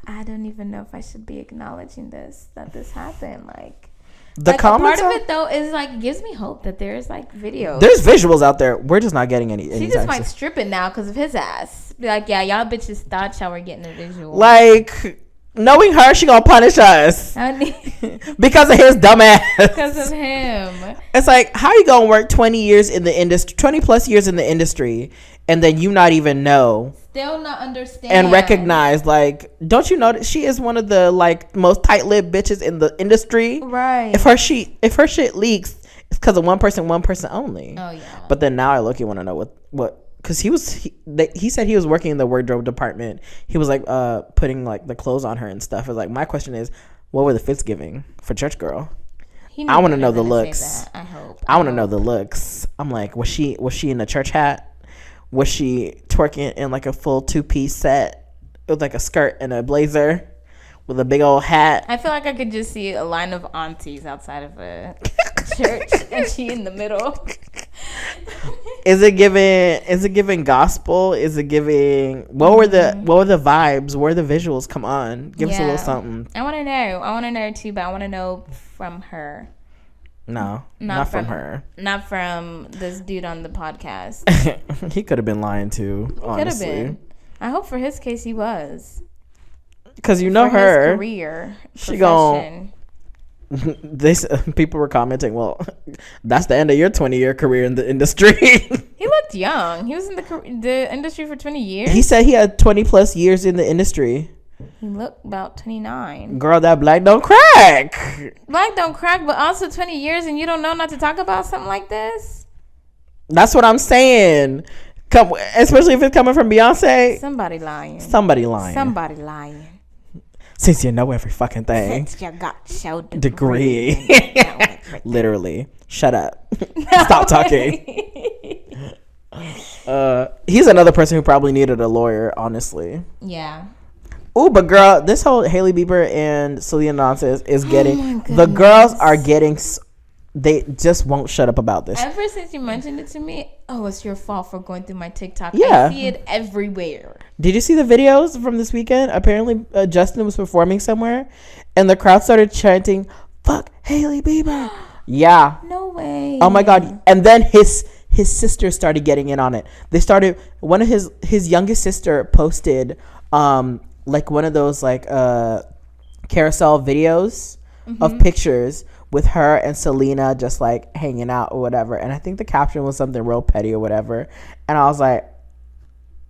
I don't even know if I should be acknowledging that this happened. Like, the comments part of it though is like gives me hope that there's like videos. There's visuals out there. We're just not getting any. She just might strip it now because of his ass. Be like, yeah, y'all bitches thought y'all were getting a visual. Like, knowing her, she gonna punish us because of his dumb ass. Because of him. It's like, how you gonna work 20 years in the industry, 20 plus years in the industry, and then you not even know. Still not understand and recognize, like, don't you know that she is one of the like most tight-lipped bitches in the industry? Right. If her shit leaks, it's because of one person only. Oh yeah. But then now I look, you want to know what because he said he was working in the wardrobe department. He was like putting like the clothes on her and stuff. It's like, my question is, what were the fits giving for Church Girl? I want to know the looks. I want to know the looks. I'm like, was she in a church hat? Was she twerking in like a full 2-piece set with like a skirt and a blazer with a big old hat? I feel like I could just see a line of aunties outside of a church and she in the middle. Is it giving gospel? Is it giving what were the vibes? Where were the visuals? Come on. Give us a little something. I want to know too, but I want to know from her. No, not from her. Not from this dude on the podcast. He could have been lying too, honestly. Could have been. I hope for his case he was. Because her. His career. She gone. People were commenting, well, that's the end of your 20-year career in the industry. He looked young. He was in the industry for 20 years. He said he had 20 plus years in the industry. He looked about 29. Girl, that black don't crack. Black don't crack, but also 20 years and you don't know not to talk about something like this? That's what I'm saying. Especially if it's coming from Beyonce. Somebody lying. Since you know every fucking thing. Since you got your degree. Literally. Shut up. Stop talking. He's another person who probably needed a lawyer, honestly. Yeah. Oh, but girl, this whole Hailey Bieber and Selena nonsense is getting... the girls are getting... They just won't shut up about this. Ever since you mentioned it to me, it's your fault for going through my TikTok. Yeah. I see it everywhere. Did you see the videos from this weekend? Apparently, Justin was performing somewhere, and the crowd started chanting, "Fuck Hailey Bieber." Yeah. No way. Oh my God. And then his sister started getting in on it. They started... One of his youngest sister posted... like one of those like carousel videos of pictures with her and Selena just like hanging out or whatever, and I think the caption was something real petty or whatever, and I was like,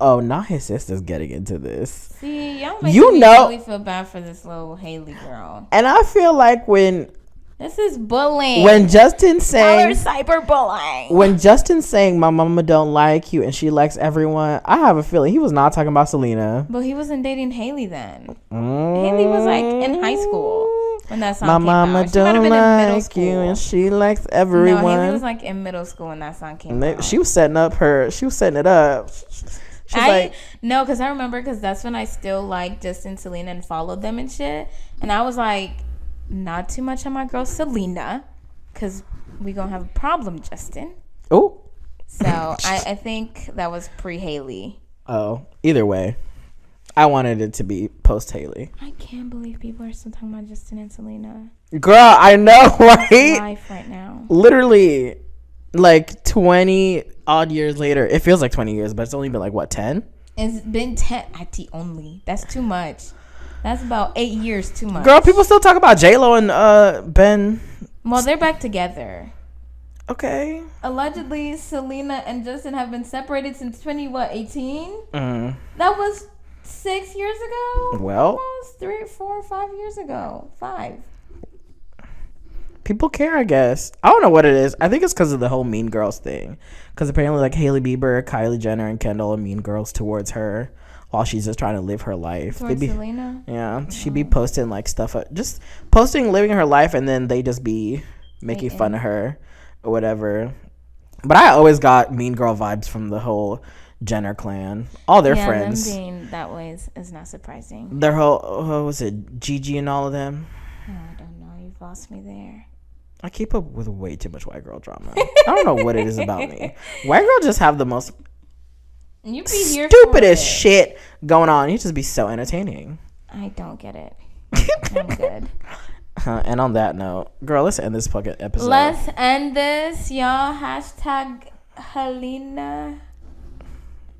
oh, now his sister's getting into this. See, y'all make me really feel bad for this little Hailey girl. And I feel like this is bullying. When Justin saying cyberbullying. When Justin saying my mama don't like you and she likes everyone, I have a feeling he was not talking about Selena. But he wasn't dating Hailey then. Hailey was like in high school. when that song My came mama out. She might have don't been in middle like school. you, and she likes No, everyone. Haley was like in middle school when that song came out. She was setting it up. She's like, no, because I remember because that's when I still liked Justin, Selena, and followed them and shit. And I was like, not too much on my girl Selena, because we gonna have a problem, Justin. oh. So I think that was pre-Haley. Oh, either way, I wanted it to be post Haley. I can't believe people are still talking about Justin and Selena. Girl, I know, right? Life right now. Literally, like 20 odd years later. It feels like 20 years, but it's only been like, what, 10? It's been 10 at the only. That's too much. That's about 8 years too much. Girl, people still talk about J-Lo and Ben. Well, they're back together. Okay. Allegedly, Selena and Justin have been separated since 18? Mm. That was 6 years ago? Well. Almost 3, 4, 5 years ago. 5. People care, I guess. I don't know what it is. I think it's because of the whole Mean Girls thing. Because apparently, like, Hailey Bieber, Kylie Jenner, and Kendall are mean girls towards her while she's just trying to live her life. Towards Selena? Yeah. She'd be posting, like, stuff. Just posting, living her life, and then they just be making fun of her or whatever. But I always got Mean Girl vibes from the whole Jenner clan. All their friends. Them being that way is not surprising. Their whole, what was it, Gigi and all of them? Oh, I don't know. You've lost me there. I keep up with way too much white girl drama. I don't know what it is about me. White girl just have the most You be here stupidest shit going on. You just be so entertaining. I don't get it. I'm good. And on that note, girl, let's end this fucking episode. Let's end this, y'all. Hashtag Helena.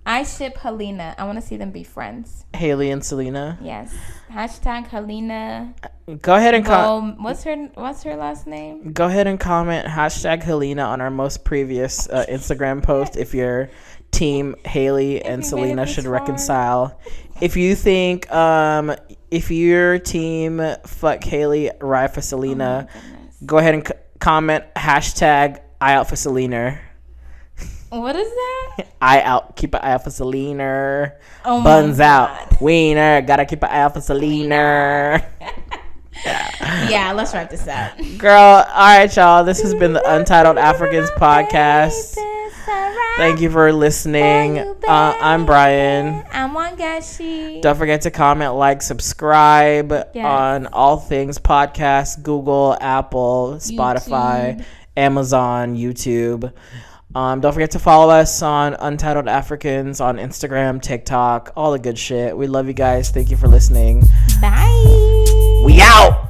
I ship Helena. I want to see them be friends. Hailey and Selena. Yes. Hashtag Helena. Go ahead and what's her last name? Go ahead and comment hashtag Helena on our most previous Instagram post if your team Hailey and Selena should reconcile. If you think if your team fuck Hailey, ride for Selena, go ahead and comment hashtag eye out for Selena. What is that? Keep an eye out for Selena. Oh Buns my out. God. Wiener. Gotta keep an eye out for Selena. Yeah, let's wrap this up. Girl, all right, y'all. This has been the Untitled Africans podcast. Thank you for listening. I'm Brian. I'm Wangashi. Don't forget to comment, like, subscribe on all things podcast, Google, Apple, Spotify, Amazon, YouTube. Don't forget to follow us on Untitled Africans on Instagram, TikTok, all the good shit. We love you guys. Thank you for listening. Bye. We out.